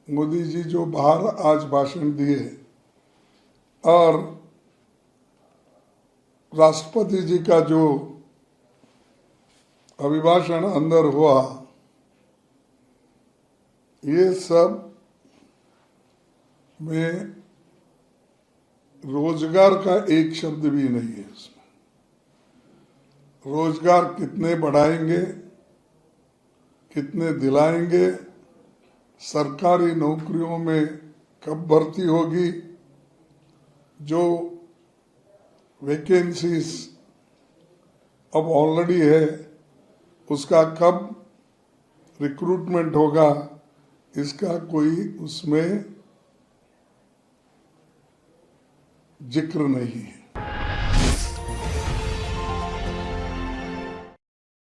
मोदी जी जो बाहर आज भाषण दिए और राष्ट्रपति जी का जो अभिभाषण अंदर हुआ, ये सब में रोजगार का एक शब्द भी नहीं है। इसमें रोजगार कितने बढ़ाएंगे, कितने दिलाएंगे, सरकारी नौकरियों में कब भर्ती होगी, जो वैकेंसीज अब ऑलरेडी है उसका कब रिक्रूटमेंट होगा, इसका कोई उसमें जिक्र नहीं है।